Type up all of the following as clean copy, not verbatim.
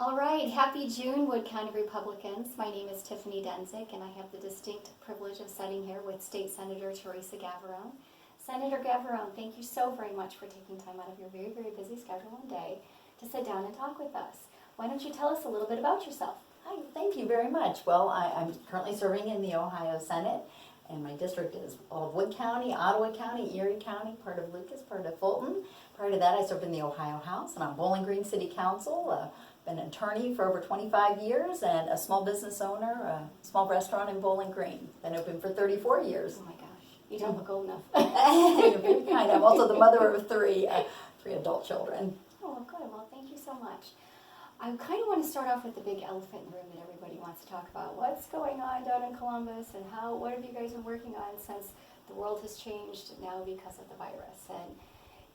All right, happy June, Wood County Republicans. My name is Tiffany Densic, and I have the distinct privilege of sitting here with State Senator Theresa Gavarone. Senator Gavarone, thank you so very much for taking time out of your very, very busy schedule and day to sit down and talk with us. Why don't you tell us a little bit about yourself? Hi, thank you very much. Well, I'm currently serving in the Ohio Senate, and my district is all of Wood County, Ottawa County, Erie County, part of Lucas, part of Fulton. Prior to that, I served in the Ohio House and on Bowling Green City Council. Been an attorney for over 25 years and a small business owner, a small restaurant in Bowling Green. Been open for 34 years. Oh my gosh, you don't look old enough. You're very kind. I'm also the mother of three adult children. Oh, good. Well, thank you so much. I kind of want to start off with the big elephant in the room that everybody wants to talk about. What's going on down in Columbus, and what have you guys been working on since the world has changed now because of the virus? And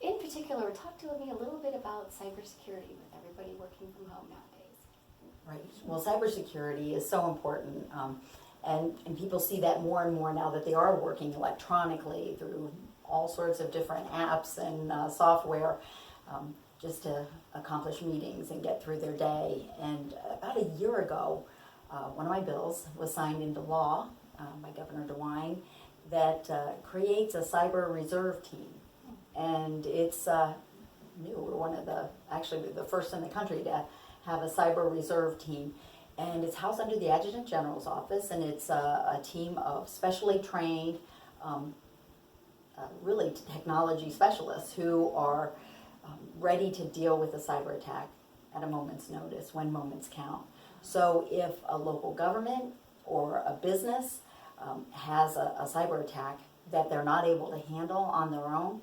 in particular, talk to me a little bit about cybersecurity with everybody working from home nowadays. Right. Well, cybersecurity is so important, and people see that more and more now that they are working electronically through all sorts of different apps and software just to accomplish meetings and get through their day. And about a year ago, one of my bills was signed into law by Governor DeWine that creates a cyber reserve team. And it's new. We're actually the first in the country to have a cyber reserve team. And it's housed under the Adjutant General's office, and it's a team of specially trained, really technology specialists who are ready to deal with a cyber attack at a moment's notice, when moments count. So if a local government or a business has a cyber attack that they're not able to handle on their own,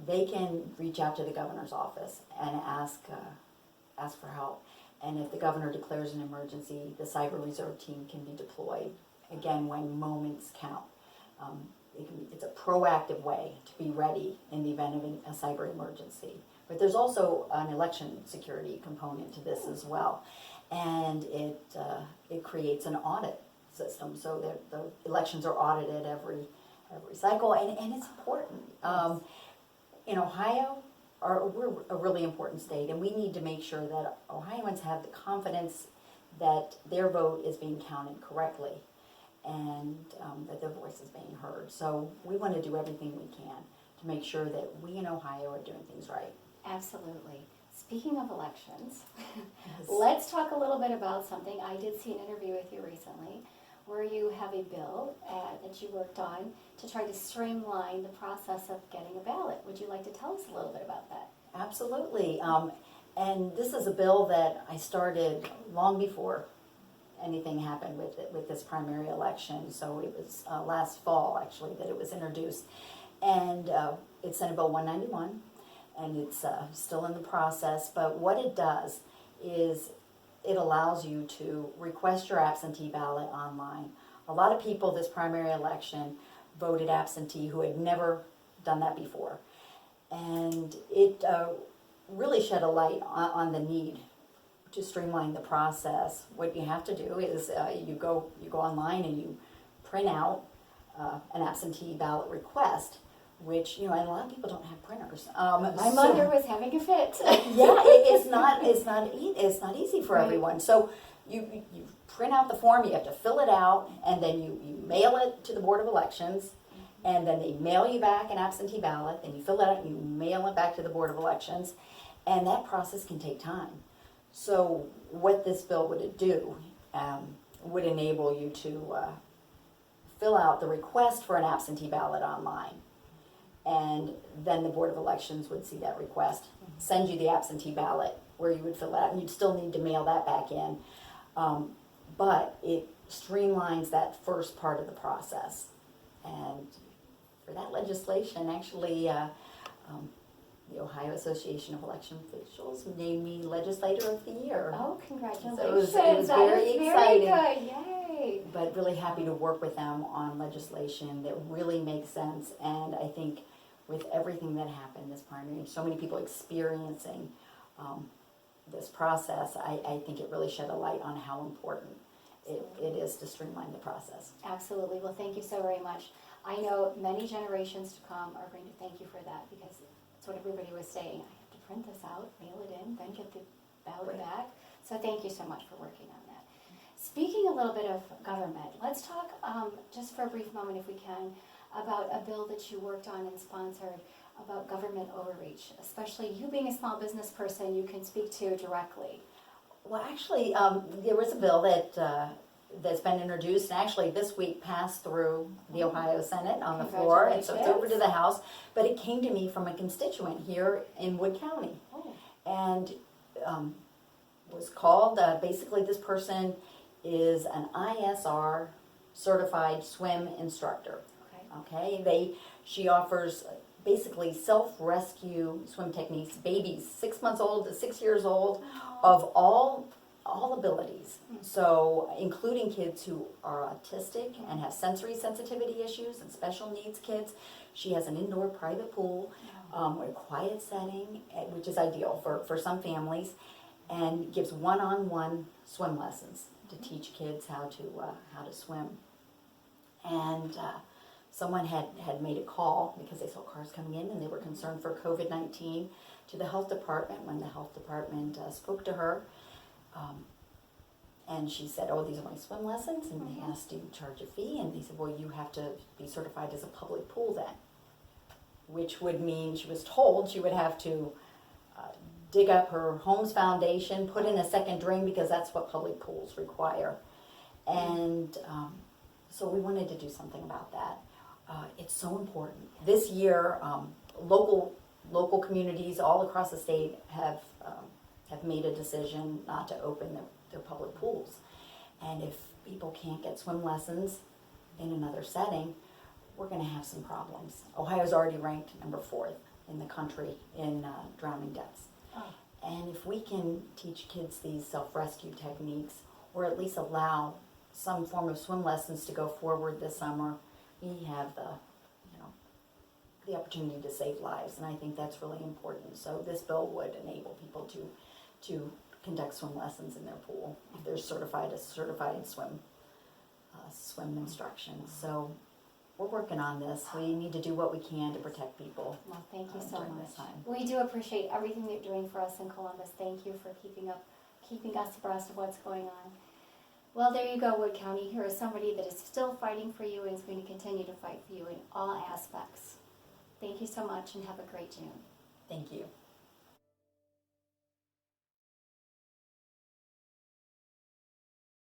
they can reach out to the governor's office and ask for help. And if the governor declares an emergency, the cyber reserve team can be deployed, again, when moments count. It's a proactive way to be ready in the event of a cyber emergency. But there's also an election security component to this as well. And it creates an audit system so that the elections are audited every cycle, and it's important. In Ohio, we're a really important state, and we need to make sure that Ohioans have the confidence that their vote is being counted correctly and that their voice is being heard. So we want to do everything we can to make sure that we in Ohio are doing things right. Absolutely. Speaking of elections, Yes. let's talk a little bit about something. I did see an interview with you recently where you have a bill that you worked on to try to streamline the process of getting a ballot. Would you like to tell us a little bit about that? Absolutely. And this is a bill that I started long before anything happened with this primary election. So it was last fall, actually, that it was introduced. And it's Senate Bill 191, and it's still in the process. But what it does is it allows you to request your absentee ballot online. A lot of people this primary election voted absentee who had never done that before. And it really shed a light on the need to streamline the process. What you have to do is you go online and you print out an absentee ballot request, which, and a lot of people don't have printers. My mother was having a fit. Yeah, it's not easy for everyone. So you print out the form, you have to fill it out, and then you mail it to the Board of Elections, and then they mail you back an absentee ballot, and you fill it out and you mail it back to the Board of Elections, and that process can take time. So what this bill would do would enable you to fill out the request for an absentee ballot online. And then the Board of Elections would see that request, send you the absentee ballot where you would fill out, and you'd still need to mail that back in. But it streamlines that first part of the process. And for that legislation, actually, the Ohio Association of Election Officials named me Legislator of the Year. Oh, congratulations. So it was very exciting. Very good. Yay. But really happy to work with them on legislation that really makes sense. And I think with everything that happened this primary, so many people experiencing this process, I think it really shed a light on how important it is to streamline the process. Absolutely. Well, thank you so very much. I know many generations to come are going to thank you for that, because that's what everybody was saying. I have to print this out, mail it in, then get the ballot back. So thank you so much for working on that. Speaking a little bit of government, let's talk just for a brief moment, if we can, about a bill that you worked on and sponsored about government overreach. Especially you being a small business person, you can speak to directly. Well, actually, there was a bill that's been introduced, and actually this week passed through the Ohio Senate on the floor, and so it's over to the House. But it came to me from a constituent here in Wood County, and was called. Basically, this person is an ISR certified swim instructor. Okay, she offers basically self-rescue swim techniques, babies 6 months old to 6 years old, of all abilities. So including kids who are autistic and have sensory sensitivity issues and special needs kids. She has an indoor private pool, a quiet setting, which is ideal for some families, and gives one-on-one swim lessons to teach kids how to swim. And someone had made a call because they saw cars coming in and they were concerned for COVID-19 to the health department. When the health department spoke to her, and she said, "Oh, these are my swim lessons," and they asked, "Do you charge a fee?" And they said, "Well, you have to be certified as a public pool then," which would mean she was told she would have to dig up her home's foundation, put in a second drain, because that's what public pools require. And so we wanted to do something about that. It's so important. This year, local communities all across the state have made a decision not to open their public pools. And if people can't get swim lessons in another setting, we're going to have some problems. Ohio's already ranked number 4th in the country in drowning deaths. And if we can teach kids these self-rescue techniques, or at least allow some form of swim lessons to go forward this summer, we have the opportunity to save lives, and I think that's really important. So this bill would enable people to conduct swim lessons in their pool if they're certified swim instruction. So we're working on this. We need to do what we can to protect people. Well, thank you so during much. this time. We do appreciate everything that you're doing for us in Columbus. Thank you for keeping us abreast of what's going on. Well, there you go, Wood County. Here is somebody that is still fighting for you and is going to continue to fight for you in all aspects. Thank you so much, and have a great June. Thank you.